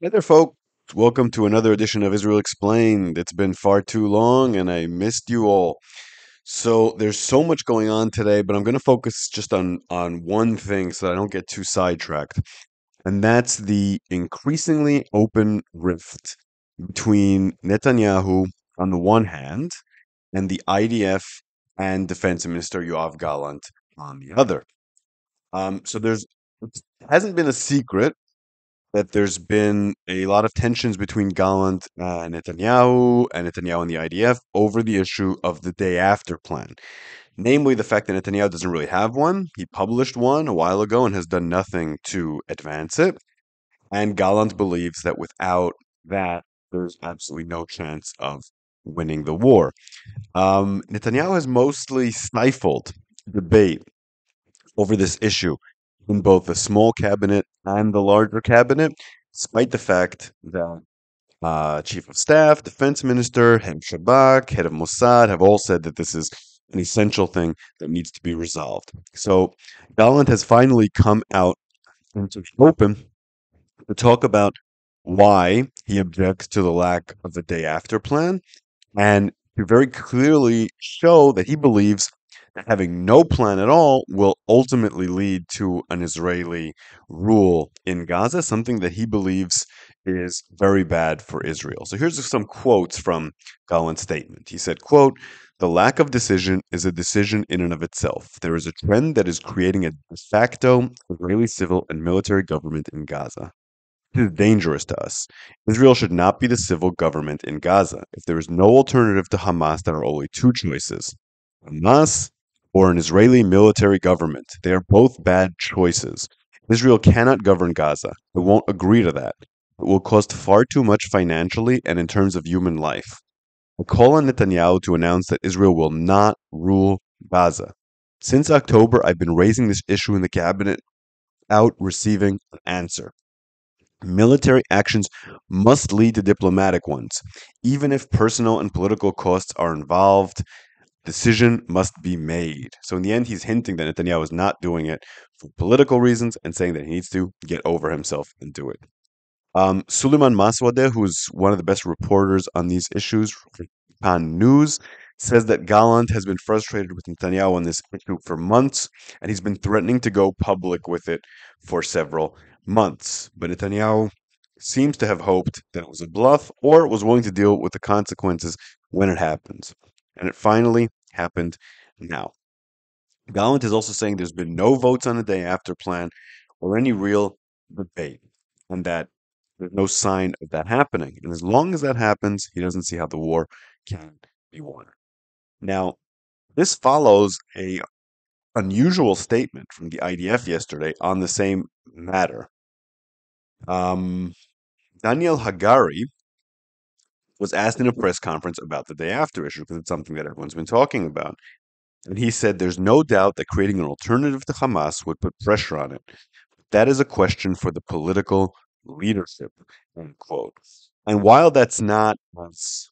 Hey there, folks. Welcome to another edition of Israel Explained. It's been far too long and I missed you all. So there's so much going on today, but I'm going to focus just on one thing so I don't get too sidetracked. And that's the increasingly open rift between Netanyahu on the one hand and the IDF and Defense Minister Yoav Gallant on the other. It hasn't been a secret that there's been a lot of tensions between Gallant and Netanyahu and the IDF over the issue of the day after plan. Namely, the fact that Netanyahu doesn't really have one. He published one a while ago and has done nothing to advance it. And Gallant believes that without that, there's absolutely no chance of winning the war. Netanyahu has mostly stifled debate over this issue in both the small cabinet and the larger cabinet, despite the fact that Chief of Staff, Defense Minister, Head of Shabak, Head of Mossad have all said that this is an essential thing that needs to be resolved. So Gallant has finally come out into the open to talk about why he objects to the lack of a day after plan and to very clearly show that he believes that having no plan at all will ultimately lead to an Israeli rule in Gaza, something that he believes is very bad for Israel. So here's some quotes from Gallant's statement. He said, quote, "The lack of decision is a decision in and of itself. There is a trend that is creating a de facto Israeli civil and military government in Gaza. It is dangerous to us. Israel should not be the civil government in Gaza. If there is no alternative to Hamas, there are only two choices: Hamas or an Israeli military government. They are both bad choices. Israel cannot govern Gaza. It won't agree to that. It will cost far too much financially and in terms of human life. I call on Netanyahu to announce that Israel will not rule Gaza. Since October, I've been raising this issue in the cabinet without receiving an answer. Military actions must lead to diplomatic ones. Even if personal and political costs are involved, decision must be made." So in the end, he's hinting that Netanyahu is not doing it for political reasons and saying that he needs to get over himself and do it. Suleiman Maswadeh, who's one of the best reporters on these issues on news, says that Gallant has been frustrated with Netanyahu on this issue for months, and he's been threatening to go public with it for several months. But Netanyahu seems to have hoped that it was a bluff or was willing to deal with the consequences when it happens. And it finally happened now. Gallant is also saying there's been no votes on the day after plan or any real debate, and that there's no sign of that happening. And as long as that happens, he doesn't see how the war can be won. Now, this follows a unusual statement from the IDF yesterday on the same matter. Um, Daniel Hagari was asked in a press conference about the day after issue because it's something that everyone's been talking about. And he said there's no doubt that creating an alternative to Hamas would put pressure on it. That is a question for the political leadership, end quote. And while that's not as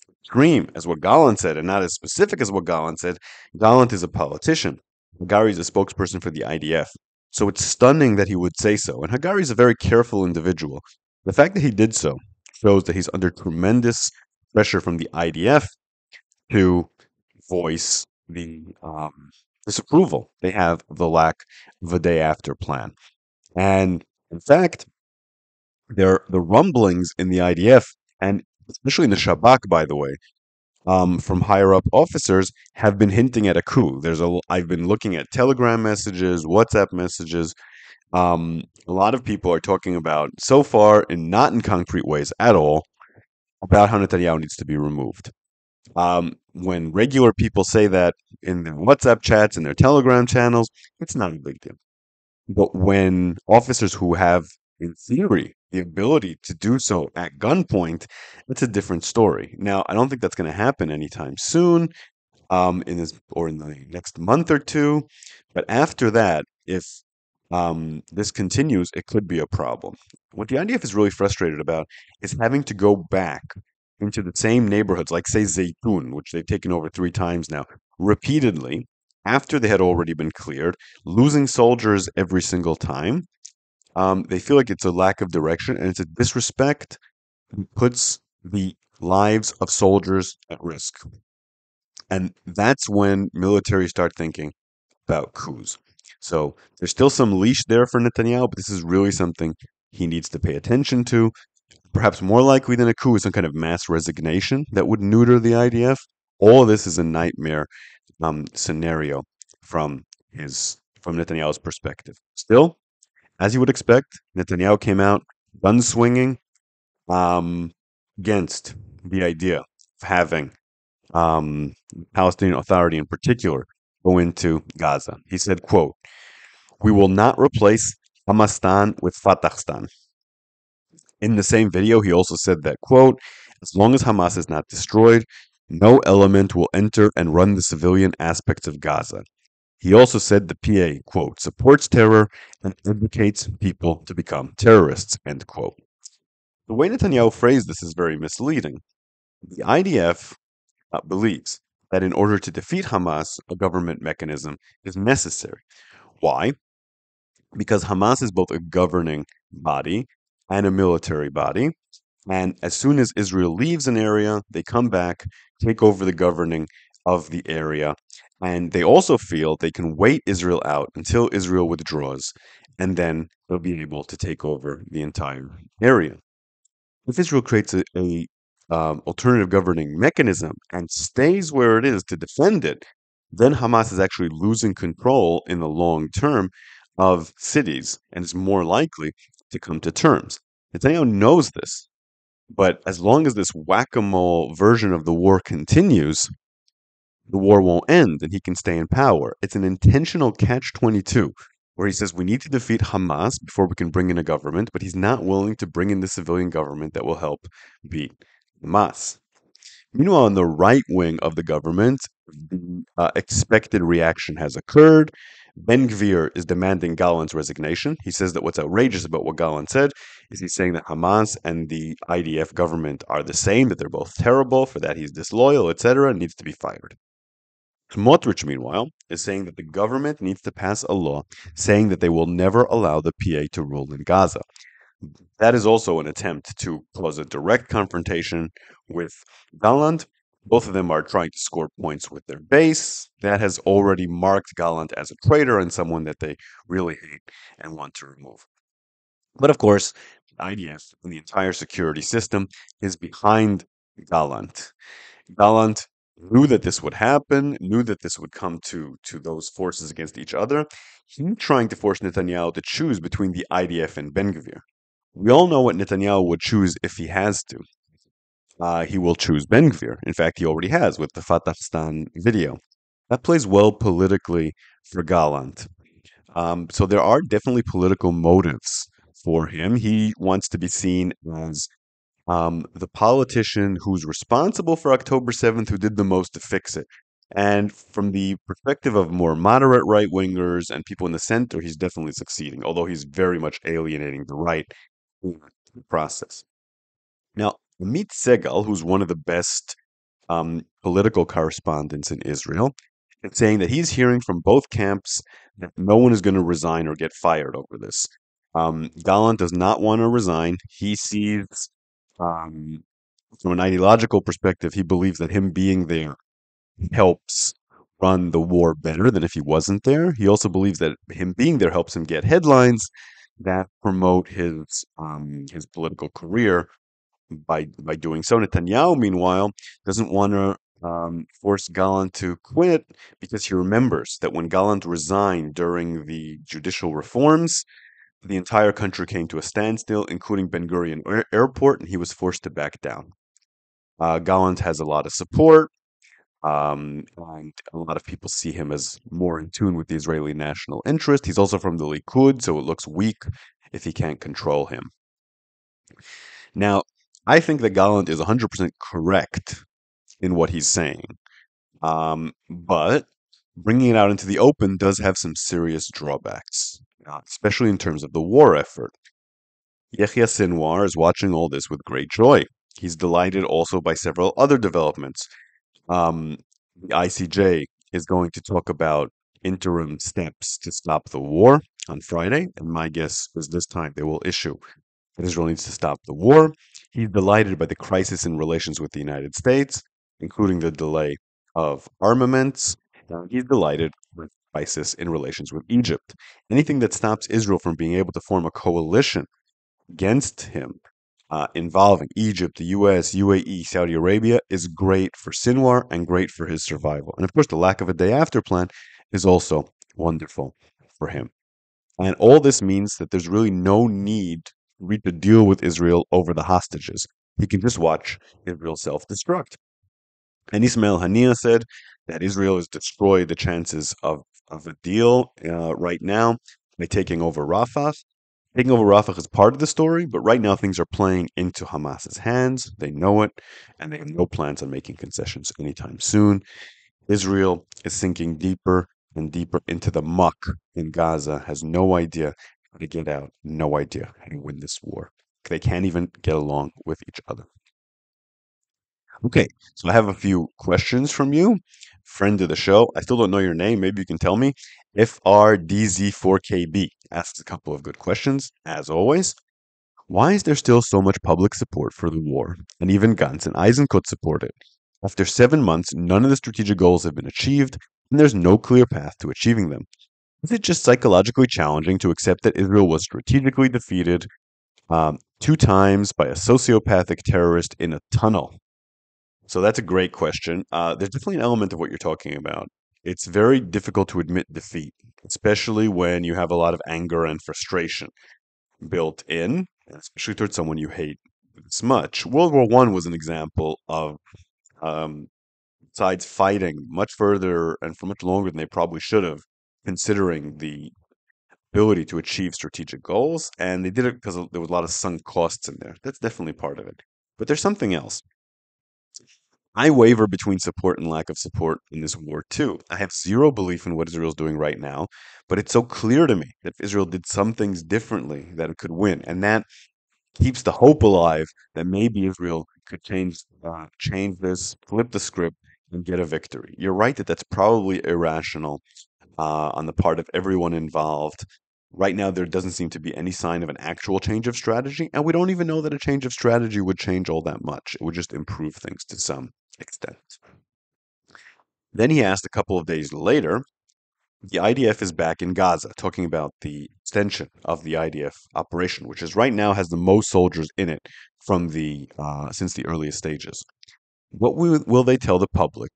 extreme as what Gallant said and not as specific as what Gallant said, Gallant is a politician. Hagari is a spokesperson for the IDF. So it's stunning that he would say so. And Hagari is a very careful individual. The fact that he did so shows that he's under tremendous pressure from the IDF to voice the disapproval they have of the lack of a day after plan. And in fact, the rumblings in the IDF and especially in the Shabak, by the way, from higher up officers have been hinting at a coup. I've been looking at Telegram messages, WhatsApp messages. A lot of people are talking about so far, and not in concrete ways at all, about how Netanyahu needs to be removed. When regular people say that in their WhatsApp chats and their Telegram channels, it's not a big deal. But when officers who have, in theory, the ability to do so at gunpoint, it's a different story. Now, I don't think that's going to happen anytime soon, in the next month or two. But after that, if this continues, it could be a problem. What the IDF is really frustrated about is having to go back into the same neighborhoods, like say Zaytun, which they've taken over 3 times now, repeatedly after they had already been cleared, losing soldiers every single time, They feel like it's a lack of direction and it's a disrespect that puts the lives of soldiers at risk. And that's when military start thinking about coups. So there's still some leash there for Netanyahu, but this is really something he needs to pay attention to. Perhaps more likely than a coup is some kind of mass resignation that would neuter the IDF. All of this is a nightmare scenario from from Netanyahu's perspective. Still, as you would expect, Netanyahu came out gun swinging um, against the idea of having Palestinian Authority in particular go into Gaza. He said, quote, "We will not replace Hamastan with Fatahstan." In the same video, he also said that, quote, "As long as Hamas is not destroyed, no element will enter and run the civilian aspects of Gaza." He also said the PA, quote, "supports terror and advocates people to become terrorists," end quote. The way Netanyahu phrased this is very misleading. The IDF believes that in order to defeat Hamas, a government mechanism is necessary. Why? Because Hamas is both a governing body and a military body. And as soon as Israel leaves an area, they come back, take over the governing of the area. And they also feel they can wait Israel out until Israel withdraws, and then they'll be able to take over the entire area. If Israel creates a alternative governing mechanism and stays where it is to defend it, then Hamas is actually losing control in the long term of cities and is more likely to come to terms. Netanyahu knows this, but as long as this whack-a-mole version of the war continues, the war won't end and he can stay in power. It's an intentional catch-22 where he says we need to defeat Hamas before we can bring in a government, but he's not willing to bring in the civilian government that will help beat Hamas. Meanwhile, in the right wing of the government, the expected reaction has occurred. Ben-Gvir is demanding Gallant's resignation. He says that what's outrageous about what Gallant said is he's saying that Hamas and the IDF government are the same, that they're both terrible, for that he's disloyal, etc., and needs to be fired. Smotrich, meanwhile, is saying that the government needs to pass a law saying that they will never allow the PA to rule in Gaza. That is also an attempt to cause a direct confrontation with Gallant. Both of them are trying to score points with their base. That has already marked Gallant as a traitor and someone that they really hate and want to remove. But of course, the IDF and the entire security system is behind Gallant. Gallant knew that this would happen, knew that this would come to those forces against each other. He's trying to force Netanyahu to choose between the IDF and Ben-Gvir. We all know what Netanyahu would choose if he has to. He will choose Ben-Gvir. In fact, he already has with the Fatahstan video. That plays well politically for Gallant. So there are definitely political motives for him. He wants to be seen as the politician who's responsible for October 7th, who did the most to fix it. And from the perspective of more moderate right wingers and people in the center, he's definitely succeeding, although he's very much alienating the right in the process. Now, Amit Segal, who's one of the best political correspondents in Israel, is saying that he's hearing from both camps that no one is going to resign or get fired over this. Gallant does not want to resign. He sees, um, from an ideological perspective, he believes that him being there helps run the war better than if he wasn't there. He also believes that him being there helps him get headlines that promote his political career by doing so. Netanyahu, meanwhile, doesn't want to force Gallant to quit because he remembers that when Gallant resigned during the judicial reforms, the entire country came to a standstill, including Ben Gurion Airport, and he was forced to back down. Gallant has a lot of support, and a lot of people see him as more in tune with the Israeli national interest. He's also from the Likud, so it looks weak if he can't control him. Now, I think that Gallant is 100% correct in what he's saying, but bringing it out into the open does have some serious drawbacks, especially in terms of the war effort. Yehia Sinwar is watching all this with great joy. He's delighted also by several other developments. The ICJ is going to talk about interim steps to stop the war on Friday, and my guess is this time they will issue that Israel needs to stop the war. He's delighted by the crisis in relations with the United States, including the delay of armaments. He's delighted with crisis in relations with Egypt. Anything that stops Israel from being able to form a coalition against him, involving Egypt, the US, UAE, Saudi Arabia, is great for Sinwar and great for his survival. And of course, the lack of a day after plan is also wonderful for him. And all this means that there's really no need to deal with Israel over the hostages. He can just watch Israel self destruct. And Ismail Haniyeh said that Israel has destroyed the chances of a deal right now by taking over Rafah. Taking over Rafah is part of the story, but right now things are playing into Hamas's hands. They know it, and they have no plans on making concessions anytime soon. Israel is sinking deeper and deeper into the muck in Gaza, has no idea how to get out, no idea how to win this war. They can't even get along with each other. Okay, so I have a few questions from you. Friend of the show, I still don't know your name. Maybe you can tell me. FRDZ4KB asks a couple of good questions, as always. Why is there still so much public support for the war? And even Gantz and Eisenkot support it. After 7 months, none of the strategic goals have been achieved, and there's no clear path to achieving them. Is it just psychologically challenging to accept that Israel was strategically defeated 2 times by a sociopathic terrorist in a tunnel? So that's a great question. There's definitely an element of what you're talking about. It's very difficult to admit defeat, especially when you have a lot of anger and frustration built in, especially towards someone you hate this much. World War One was an example of um, sides fighting much further and for much longer than they probably should have, considering the ability to achieve strategic goals. And they did it because there was a lot of sunk costs in there. That's definitely part of it. But there's something else. I waver between support and lack of support in this war too. I have zero belief in what Israel's doing right now, but it's so clear to me that if Israel did some things differently, that it could win, and that keeps the hope alive that maybe Israel could change this, flip the script, and get a victory. You're right that that's probably irrational on the part of everyone involved. Right now, there doesn't seem to be any sign of an actual change of strategy, and we don't even know that a change of strategy would change all that much. It would just improve things to some extent. Then he asked a couple of days later, the IDF is back in Gaza, talking about the extension of the IDF operation, which is right now has the most soldiers in it from the since the earliest stages. What will they tell the public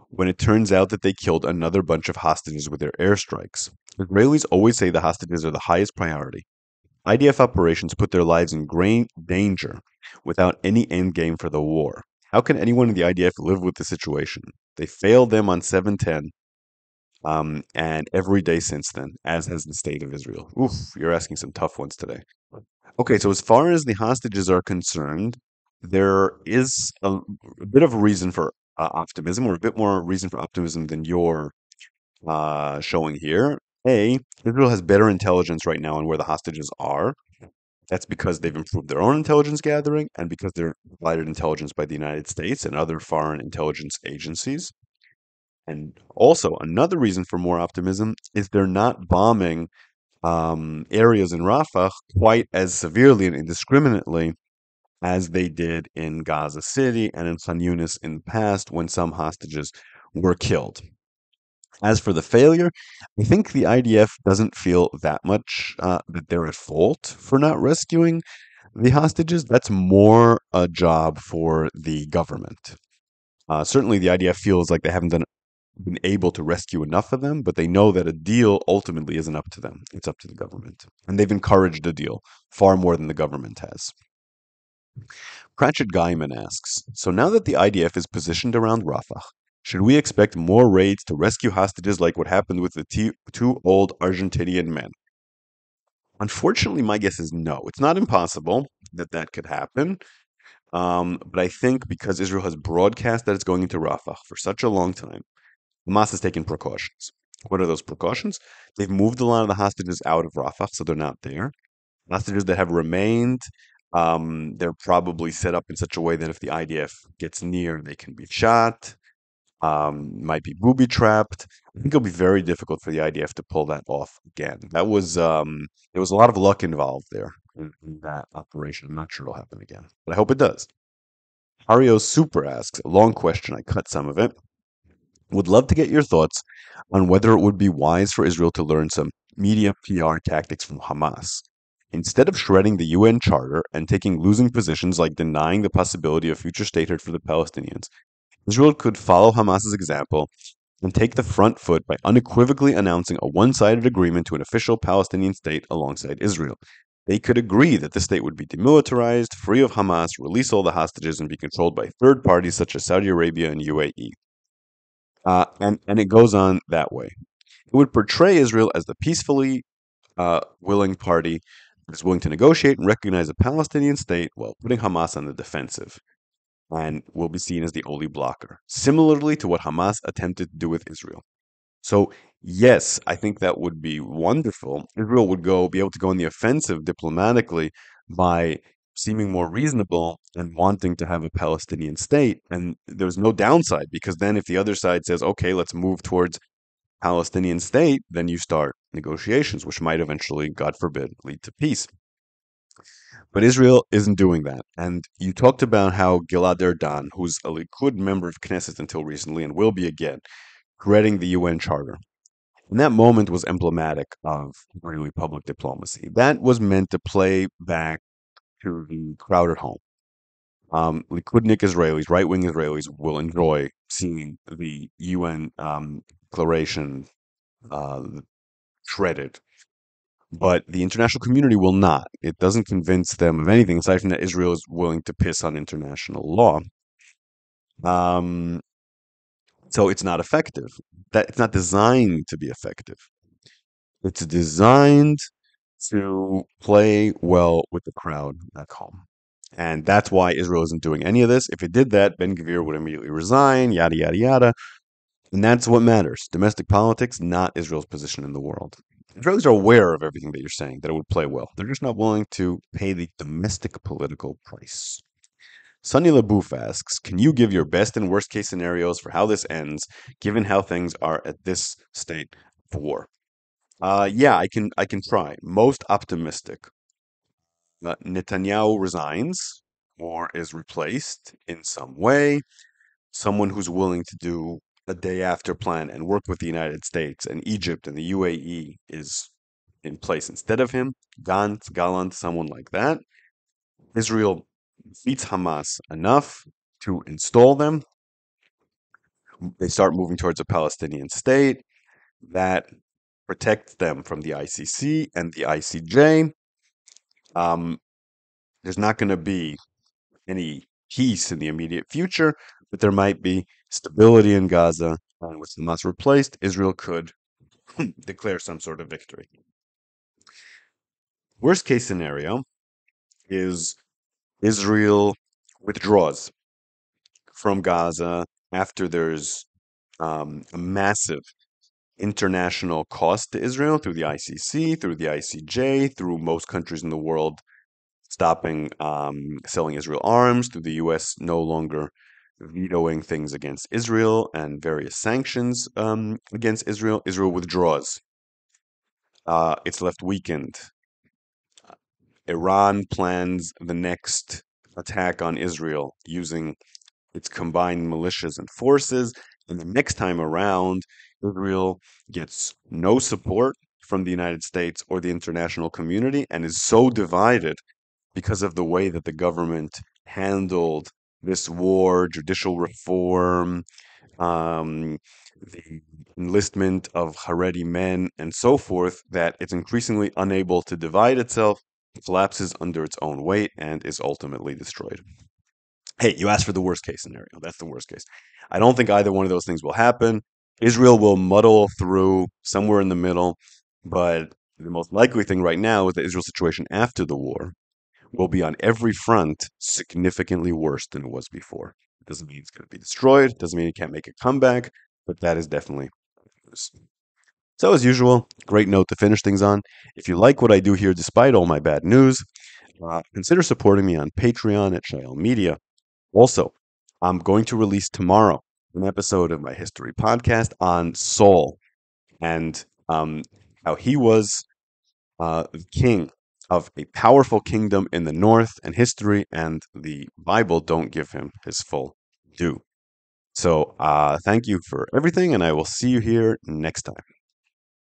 when it turns out that they killed another bunch of hostages with their airstrikes? Israelis always say the hostages are the highest priority. IDF operations put their lives in great danger without any end game for the war. How can anyone in the IDF live with the situation? They failed them on 7/10, and every day since then, as has the state of Israel. Oof, you're asking some tough ones today. Okay, so as far as the hostages are concerned, there is a bit of a reason for optimism, or a bit more reason for optimism than you're showing here. Israel has better intelligence right now on where the hostages are. That's because they've improved their own intelligence gathering and because they're provided intelligence by the United States and other foreign intelligence agencies. And also, another reason for more optimism is they're not bombing areas in Rafah quite as severely and indiscriminately as they did in Gaza City and in Khan Yunis in the past when some hostages were killed. As for the failure, I think the IDF doesn't feel that much that they're at fault for not rescuing the hostages. That's more a job for the government. Certainly, the IDF feels like they haven't been able to rescue enough of them, but they know that a deal ultimately isn't up to them. It's up to the government. And they've encouraged a deal far more than the government has. Cratchit Guyman asks, so now that the IDF is positioned around Rafah, should we expect more raids to rescue hostages like what happened with the two old Argentinian men? Unfortunately, my guess is no. It's not impossible that that could happen. But I think because Israel has broadcast that it's going into Rafah for such a long time, Hamas has taken precautions. What are those precautions? They've moved a lot of the hostages out of Rafah, so they're not there. Hostages that have remained, they're probably set up in such a way that if the IDF gets near, they can be shot. might be booby trapped. I think it'll be very difficult for the IDF to pull that off again. There was a lot of luck involved there in that operation. I'm not sure it'll happen again, but I hope it does. Hario Super asks, a long question. I cut some of it. Would love to get your thoughts on whether it would be wise for Israel to learn some media PR tactics from Hamas. Instead of shredding the UN Charter and taking losing positions like denying the possibility of future statehood for the Palestinians, Israel could follow Hamas's example and take the front foot by unequivocally announcing a one-sided agreement to an official Palestinian state alongside Israel. They could agree that the state would be demilitarized, free of Hamas, release all the hostages, and be controlled by third parties such as Saudi Arabia and UAE. And it goes on that way. It would portray Israel as the peacefully willing party that is willing to negotiate and recognize a Palestinian state while putting Hamas on the defensive, and will be seen as the only blocker, similarly to what Hamas attempted to do with Israel. So, yes, I think that would be wonderful. Israel would be able to go on the offensive diplomatically by seeming more reasonable and wanting to have a Palestinian state. And there's no downside because then if the other side says, okay, let's move towards Palestinian state, then you start negotiations, which might eventually, God forbid, lead to peace. But Israel isn't doing that. And you talked about how Gilad Erdan, who's a Likud member of Knesset until recently and will be again, dreading the UN Charter. And that moment was emblematic of Israeli public diplomacy. That was meant to play back to the crowd at home. Likudnik Israelis, right-wing Israelis, will enjoy seeing the UN declaration uh, shredded, but the international community will not. It doesn't convince them of anything aside from that Israel is willing to piss on international law. Um, so it's not effective. That it's not designed to be effective. It's designed to play well with the crowd back home. And that's why Israel isn't doing any of this. If it did that, Ben-Gvir would immediately resign, yada, yada, yada. And that's what matters. Domestic politics, not Israel's position in the world. Israelis are aware of everything that you're saying, that it would play well. They're just not willing to pay the domestic political price. Sunny LaBouffe asks, can you give your best and worst case scenarios for how this ends, given how things are at this state of war? Yeah, I can try. Most optimistic. Netanyahu resigns or is replaced in some way. Someone who's willing to do a day after plan and work with the United States and Egypt and the UAE is in place instead of him. Gallant, someone like that. Israel defeats Hamas enough to install them. They start moving towards a Palestinian state that protects them from the ICC and the ICJ. Um, there's not going to be any peace in the immediate future, but there might be stability in Gaza. And with Hamas replaced, Israel could declare some sort of victory. Worst case scenario is Israel withdraws from Gaza after there's a massive international cost to Israel through the ICC, through the ICJ, through most countries in the world stopping selling Israel arms, through the U.S. no longer vetoing things against Israel and various sanctions against Israel. Israel withdraws. It's left weakened. Iran plans the next attack on Israel using its combined militias and forces. And the next time around, Israel gets no support from the United States or the international community and is so divided because of the way that the government handled this war, judicial reform, um, the enlistment of Haredi men, and so forth, that it's increasingly unable to divide itself, collapses under its own weight, and is ultimately destroyed. Hey, you asked for the worst case scenario. That's the worst case. I don't think either one of those things will happen. Israel will muddle through somewhere in the middle, but the most likely thing right now is the Israel situation after the war will be on every front significantly worse than it was before. It doesn't mean it's going to be destroyed, doesn't mean it can't make a comeback, but that is definitely news. So, as usual, great note to finish things on. If you like what I do here despite all my bad news, consider supporting me on Patreon at Shael Media. Also, I'm going to release tomorrow an episode of my history podcast on Saul and how he was the king of a powerful kingdom in the north, and history and the Bible don't give him his full due. So, thank you for everything, and I will see you here next time.